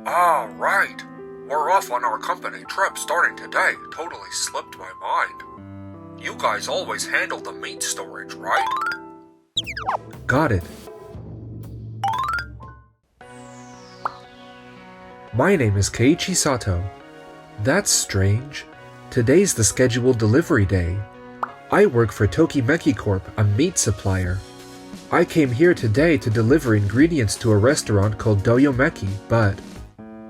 Ah, right. We're off on our company trip starting today. Totally slipped my mind. You guys always handle the meat storage, right? Got it. My name is Keiichi Sato. That's strange. Today's the scheduled delivery day. I work for Tokimeki Corp., a meat supplier. I came here today to deliver ingredients to a restaurant called Doyomeki, but...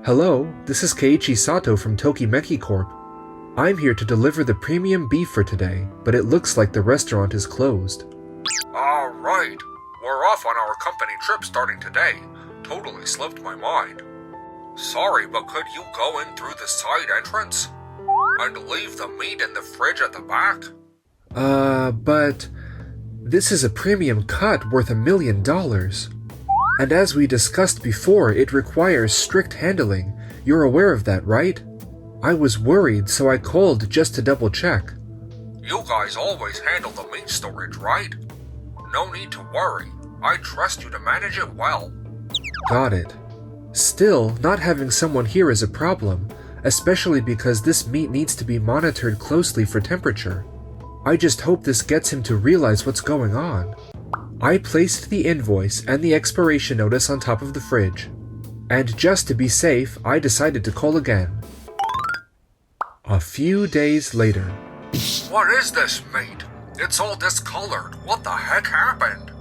Hello, this is Keiichi Sato from Tokimeki Corp. I'm here to deliver the premium beef for today, but it looks like the restaurant is closed. Ah, right. We're off on our company trip starting today. Totally slipped my mind. Sorry, but could you go in through the side entrance? And leave the meat in the fridge at the back? But... This is a premium cut worth $1 million. And as we discussed before, it requires strict handling. You're aware of that, right? I was worried, so I called just to double check. You guys always handle the meat storage, right? No need to worry. I trust you to manage it well. Got it. Still, not having someone here is a problem, especially because this meat needs to be monitored closely for temperature. I just hope this gets him to realize what's going on. I placed the invoice and the expiration notice on top of the fridge. And just to be safe, I decided to call again. A few days later. What is this meat? It's all discolored. What the heck happened?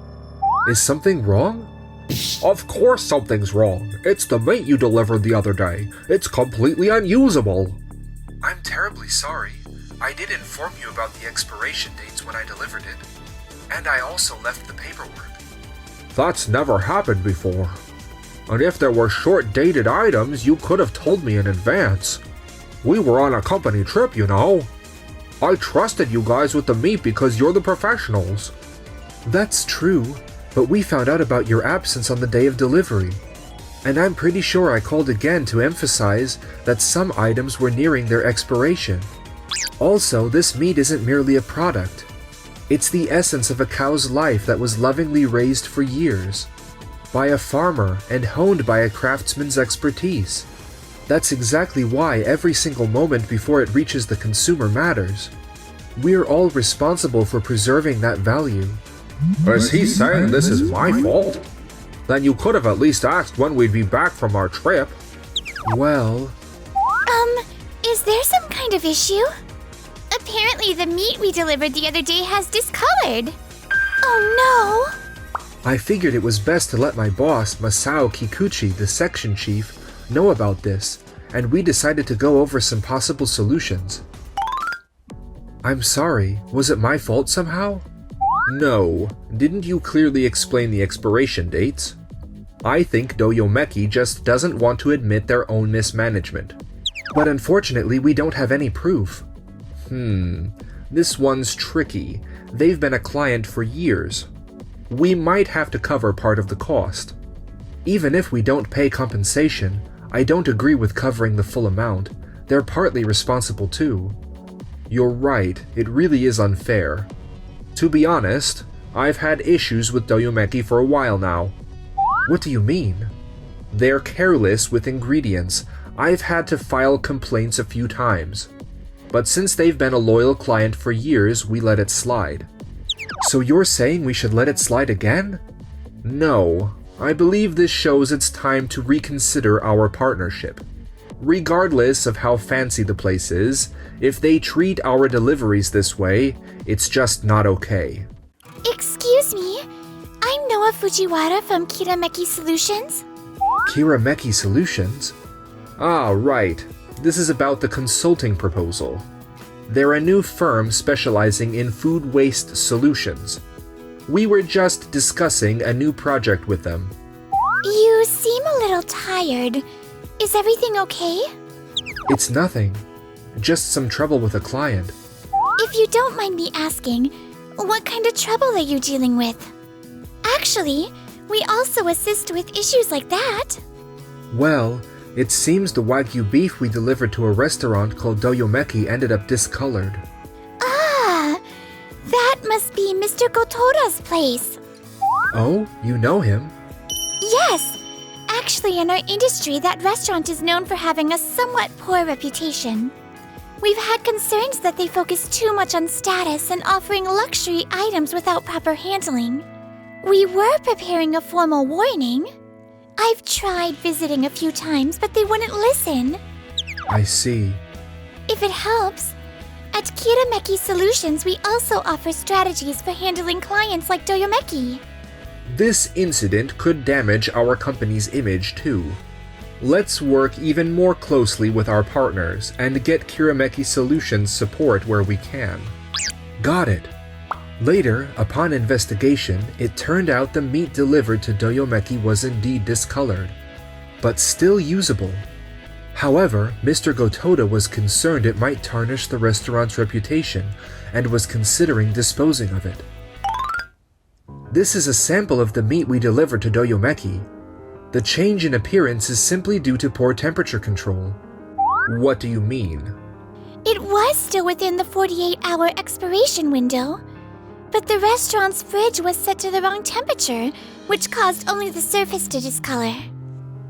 Is something wrong? Of course something's wrong. It's the meat you delivered the other day. It's completely unusable. I'm terribly sorry. I did inform you about the expiration dates when I delivered it. And I also left the paperwork. That's never happened before. And if there were short-dated items, you could have told me in advance. We were on a company trip, you know. I trusted you guys with the meat because you're the professionals. That's true, but we found out about your absence on the day of delivery. And I'm pretty sure I called again to emphasize that some items were nearing their expiration. Also, this meat isn't merely a product. It's the essence of a cow's life that was lovingly raised for years, by a farmer and honed by a craftsman's expertise. That's exactly why every single moment before it reaches the consumer matters. We're all responsible for preserving that value. Is he saying this is my fault? Then you could have at least asked when we'd be back from our trip. Well... Is there some kind of issue? Apparently the meat we delivered the other day has discolored. Oh no! I figured it was best to let my boss, Masao Kikuchi, the section chief, know about this, and we decided to go over some possible solutions. I'm sorry, was it my fault somehow? No, didn't you clearly explain the expiration dates? I think Doyomeki just doesn't want to admit their own mismanagement. But unfortunately, we don't have any proof. This one's tricky. They've been a client for years. We might have to cover part of the cost. Even if we don't pay compensation, I don't agree with covering the full amount. They're partly responsible too. You're right, it really is unfair. To be honest, I've had issues with Doyomeki for a while now. What do you mean? They're careless with ingredients. I've had to file complaints a few times. But since they've been a loyal client for years, we let it slide. So you're saying we should let it slide again? No, I believe this shows it's time to reconsider our partnership. Regardless of how fancy the place is, if they treat our deliveries this way, it's just not okay. Excuse me, I'm Noah Fujiwara from Kirameki Solutions. Kirameki Solutions? Ah, right. This is about the consulting proposal. They're a new firm specializing in food waste solutions. We were just discussing a new project with them. You seem a little tired. Is everything okay? It's nothing. Just some trouble with a client. If you don't mind me asking, what kind of trouble are you dealing with? Actually, we also assist with issues like that. Well, it seems the Wagyu beef we delivered to a restaurant called Doyomeki ended up discolored. Ah, that must be Mr. Gotora's place. Oh, you know him? Yes, Actually, in our industry, that restaurant is known for having a somewhat poor reputation. We've had concerns that they focus too much on status and offering luxury items without proper handling. We were preparing a formal warning. I've tried visiting a few times, but they wouldn't listen. I see. If it helps, at Kirameki Solutions, we also offer strategies for handling clients like Doyomeki. This incident could damage our company's image too. Let's work even more closely with our partners and get Kirameki Solutions support where we can. Got it. Later, upon investigation, it turned out the meat delivered to Doyomeki was indeed discolored, but still usable. However, Mr. Gotoda was concerned it might tarnish the restaurant's reputation and was considering disposing of it. This is a sample of the meat we delivered to Doyomeki. The change in appearance is simply due to poor temperature control. What do you mean? It was still within the 48-hour expiration window, but the restaurant's fridge was set to the wrong temperature, which caused only the surface to discolor.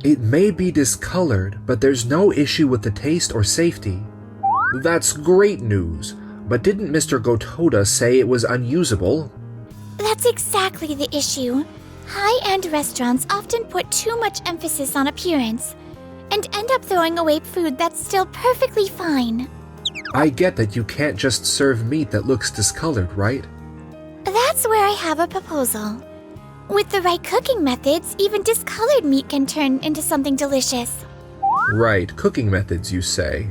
It may be discolored, but there's no issue with the taste or safety. That's great news, but didn't Mr. Gotoda say it was unusable? That's exactly the issue. High-end restaurants often put too much emphasis on appearance and end up throwing away food that's still perfectly fine. I get that you can't just serve meat that looks discolored, right? That's where I have a proposal. With the right cooking methods, even discolored meat can turn into something delicious. Right, cooking methods, you say.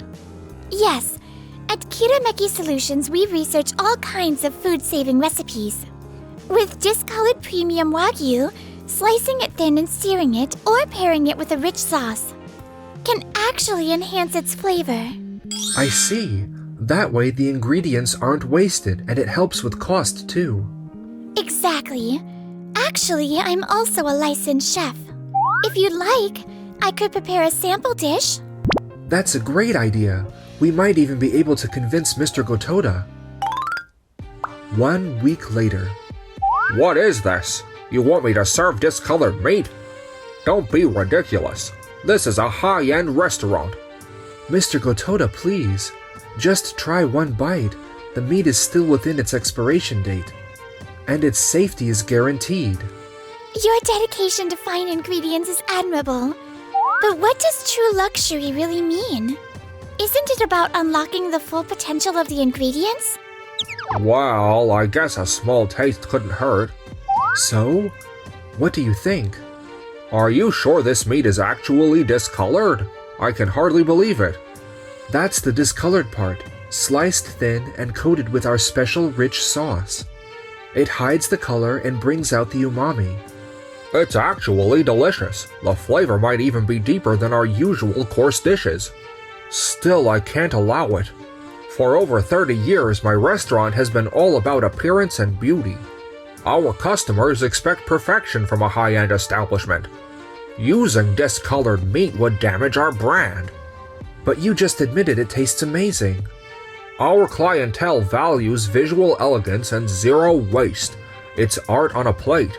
Yes. At Kirameki Solutions, we research all kinds of food-saving recipes. With discolored premium wagyu, slicing it thin and searing it, or pairing it with a rich sauce, can actually enhance its flavor. I see. That way the ingredients aren't wasted and it helps with cost too. Exactly. Actually, I'm also a licensed chef. If you'd like, I could prepare a sample dish. That's a great idea. We might even be able to convince Mr. Gotoda. 1 week later. What is this? You want me to serve discolored meat? Don't be ridiculous. This is a high-end restaurant. Mr. Gotoda, please. Just try one bite. The meat is still within its expiration date. And its safety is guaranteed. Your dedication to fine ingredients is admirable. But what does true luxury really mean? Isn't it about unlocking the full potential of the ingredients? Well, I guess a small taste couldn't hurt. So, what do you think? Are you sure this meat is actually discolored? I can hardly believe it. That's the discolored part, sliced thin and coated with our special rich sauce. It hides the color and brings out the umami. It's actually delicious. The flavor might even be deeper than our usual coarse dishes. Still, I can't allow it. For over 30 years, my restaurant has been all about appearance and beauty. Our customers expect perfection from a high-end establishment. Using discolored meat would damage our brand. But you just admitted it tastes amazing. Our clientele values visual elegance and zero waste. It's art on a plate.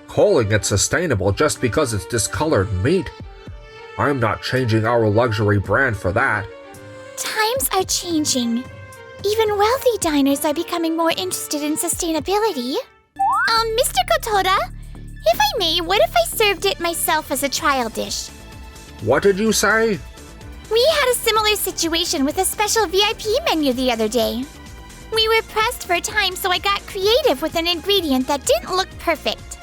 Calling it sustainable just because it's discolored meat? I'm not changing our luxury brand for that. Times are changing. Even wealthy diners are becoming more interested in sustainability. Mr. Gotoda, if I may, what if I served it myself as a trial dish? What did you say? We had a similar situation with a special VIP menu the other day. We were pressed for time, so I got creative with an ingredient that didn't look perfect.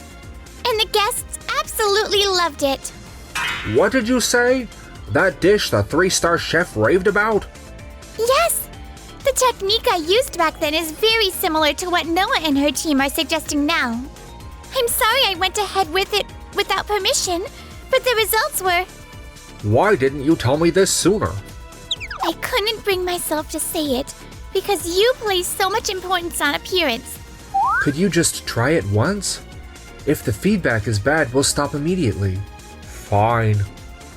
And the guests absolutely loved it. What did you say? That dish the 3-star chef raved about? Yes! The technique I used back then is very similar to what Noah and her team are suggesting now. I'm sorry I went ahead with it without permission, but the results were... Why didn't you tell me this sooner? I couldn't bring myself to say it, because you place so much importance on appearance. Could you just try it once? If the feedback is bad, we'll stop immediately. Fine.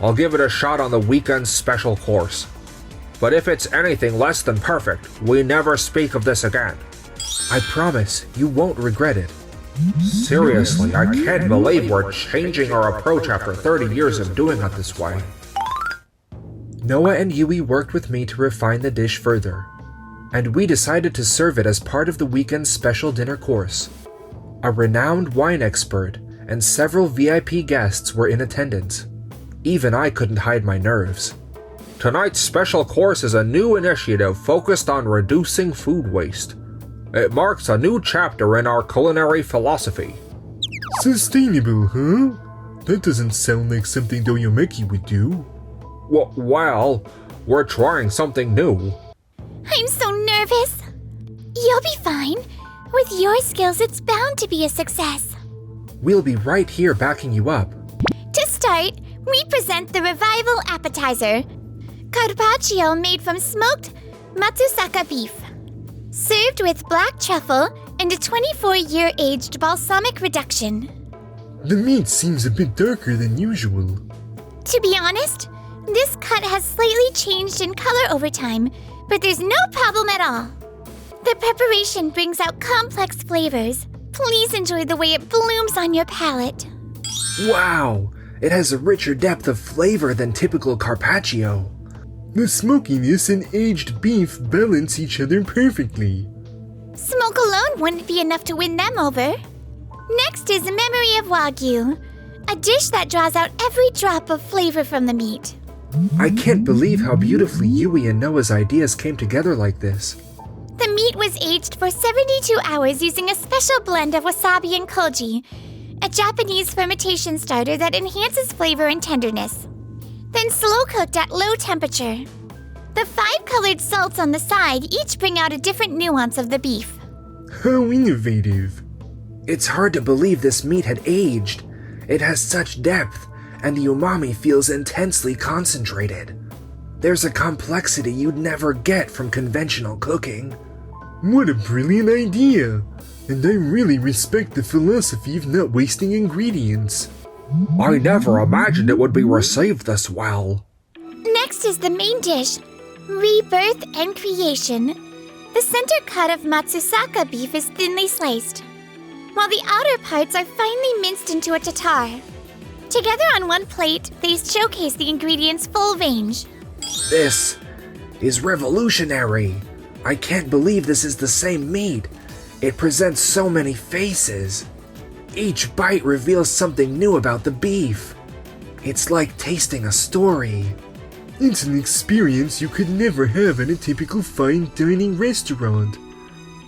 I'll give it a shot on the weekend special course. But if it's anything less than perfect, we never speak of this again. I promise, you won't regret it. Seriously, I can't believe we're changing our approach after 30 years of doing it this way. Noah and Yui worked with me to refine the dish further, and we decided to serve it as part of the weekend's special dinner course. A renowned wine expert and several VIP guests were in attendance. Even I couldn't hide my nerves. Tonight's special course is a new initiative focused on reducing food waste. It marks a new chapter in our culinary philosophy. Sustainable, huh? That doesn't sound like something Doyomeki would do. Well, we're trying something new. I'm so nervous. You'll be fine. With your skills, it's bound to be a success. We'll be right here backing you up. To start, we present the Revival Appetizer. Carpaccio made from smoked Matsusaka beef. Served with black truffle and a 24-year-aged balsamic reduction. The meat seems a bit darker than usual. To be honest, this cut has slightly changed in color over time, but there's no problem at all. The preparation brings out complex flavors. Please enjoy the way it blooms on your palate. Wow! It has a richer depth of flavor than typical carpaccio. The smokiness and aged beef balance each other perfectly. Smoke alone wouldn't be enough to win them over. Next is Memory of Wagyu, a dish that draws out every drop of flavor from the meat. I can't believe how beautifully Yui and Noah's ideas came together like this. The meat was aged for 72 hours using a special blend of wasabi and koji, a Japanese fermentation starter that enhances flavor and tenderness. Then slow-cooked at low temperature. The 5 colored salts on the side each bring out a different nuance of the beef. How innovative. It's hard to believe this meat had aged. It has such depth, and the umami feels intensely concentrated. There's a complexity you'd never get from conventional cooking. What a brilliant idea! And I really respect the philosophy of not wasting ingredients. I never imagined it would be received this well. Next is the main dish, Rebirth and Creation. The center cut of Matsusaka beef is thinly sliced, while the outer parts are finely minced into a tartare. Together on one plate, they showcase the ingredients' full range. This is revolutionary. I can't believe this is the same meat. It presents so many faces. Each bite reveals something new about the beef. It's like tasting a story. It's an experience you could never have in a typical fine dining restaurant.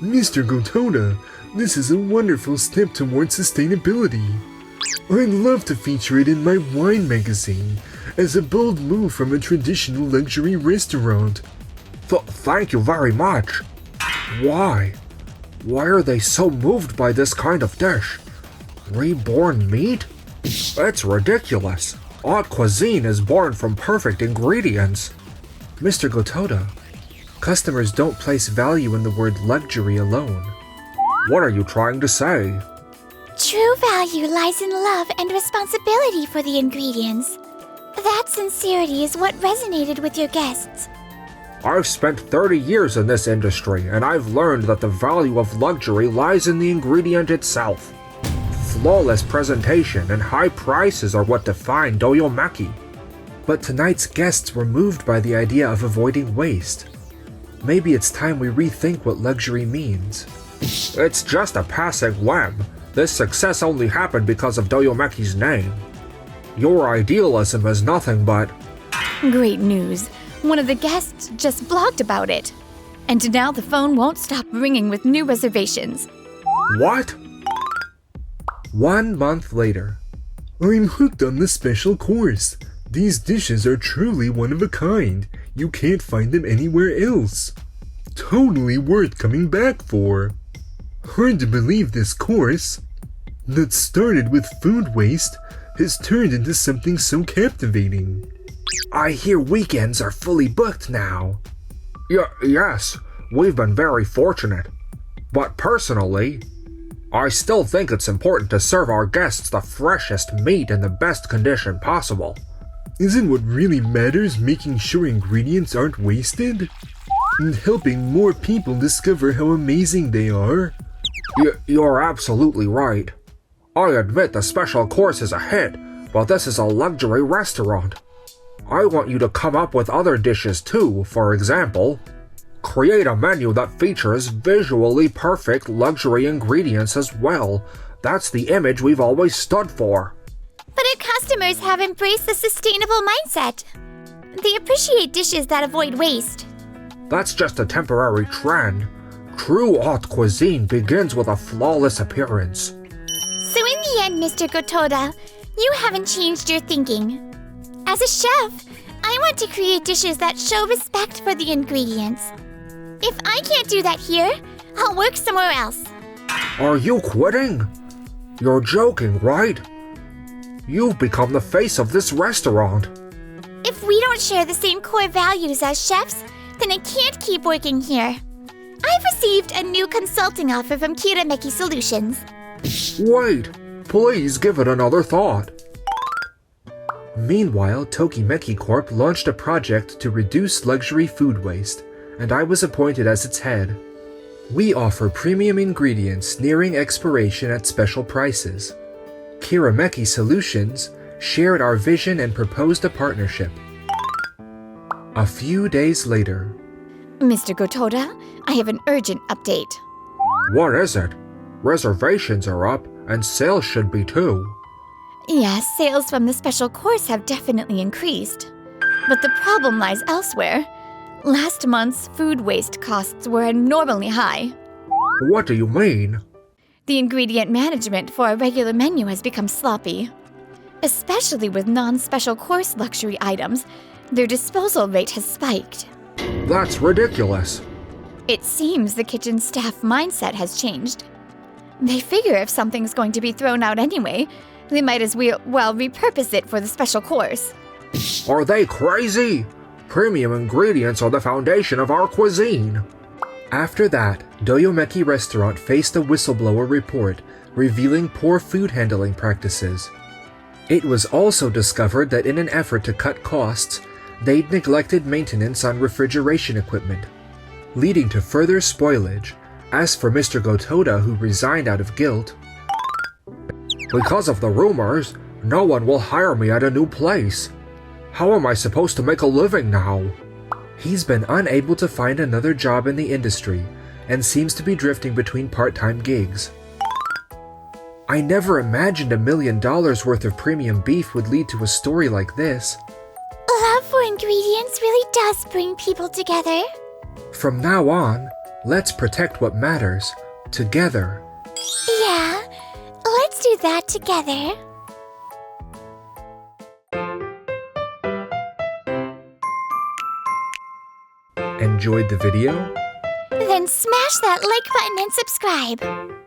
Mr. Gotoda, this is a wonderful step towards sustainability. I'd love to feature it in my wine magazine as a bold move from a traditional luxury restaurant. Thank you very much. Why? Why are they so moved by this kind of dish? Reborn meat? It's ridiculous. Haute cuisine is born from perfect ingredients. Mr. Gotoda, customers don't place value in the word luxury alone. What are you trying to say? True value lies in love and responsibility for the ingredients. That sincerity is what resonated with your guests. I've spent 30 years in this industry, and I've learned that the value of luxury lies in the ingredient itself. Flawless presentation and high prices are what define Doyomeki. But tonight's guests were moved by the idea of avoiding waste. Maybe it's time we rethink what luxury means. It's just a passing whim. This success only happened because of Doyomeki's name. Your idealism is nothing but... Great news. One of the guests just blogged about it. And now the phone won't stop ringing with new reservations. What? 1 month later. I'm hooked on the special course. These dishes are truly one of a kind. You can't find them anywhere else. Totally worth coming back for. Hard to believe this course that started with food waste has turned into something so captivating. I hear weekends are fully booked now. Yes, we've been very fortunate. But personally, I still think it's important to serve our guests the freshest meat in the best condition possible. Isn't what really matters making sure ingredients aren't wasted? And helping more people discover how amazing they are? You're absolutely right. I admit the special course is a hit, but this is a luxury restaurant. I want you to come up with other dishes too. For example, create a menu that features visually perfect luxury ingredients as well. That's the image we've always stood for. But our customers have embraced the sustainable mindset. They appreciate dishes that avoid waste. That's just a temporary trend. True haute cuisine begins with a flawless appearance. So in the end, Mr. Gotoda, you haven't changed your thinking. As a chef, I want to create dishes that show respect for the ingredients. If I can't do that here, I'll work somewhere else. Are you quitting? You're joking, right? You've become the face of this restaurant. If we don't share the same core values as chefs, then I can't keep working here. I've received a new consulting offer from Kirameki Solutions. Wait, please give it another thought. Meanwhile, Tokimeki Corp launched a project to reduce luxury food waste, and I was appointed as its head. We offer premium ingredients nearing expiration at special prices. Kirameki Solutions shared our vision and proposed a partnership. A few days later. Mr. Gotoda, I have an urgent update. What is it? Reservations are up, and sales should be too. Yes, sales from the special course have definitely increased. But the problem lies elsewhere. Last month's food waste costs were abnormally high. What do you mean? The ingredient management for a regular menu has become sloppy. Especially with non-special course luxury items, their disposal rate has spiked. That's ridiculous. It seems the kitchen staff mindset has changed. They figure if something's going to be thrown out anyway, they might as well repurpose it for the special course. Are they crazy? Premium ingredients are the foundation of our cuisine. After that, Doyomeki Restaurant faced a whistleblower report revealing poor food handling practices. It was also discovered that in an effort to cut costs, they'd neglected maintenance on refrigeration equipment, leading to further spoilage. As for Mr. Gotoda, who resigned out of guilt, because of the rumors, no one will hire me at a new place. How am I supposed to make a living now? He's been unable to find another job in the industry and seems to be drifting between part-time gigs. I never imagined $1 million worth of premium beef would lead to a story like this. Love for ingredients really does bring people together. From now on, let's protect what matters, together. Yeah, let's do that together. Enjoyed the video? Then smash that like button and subscribe.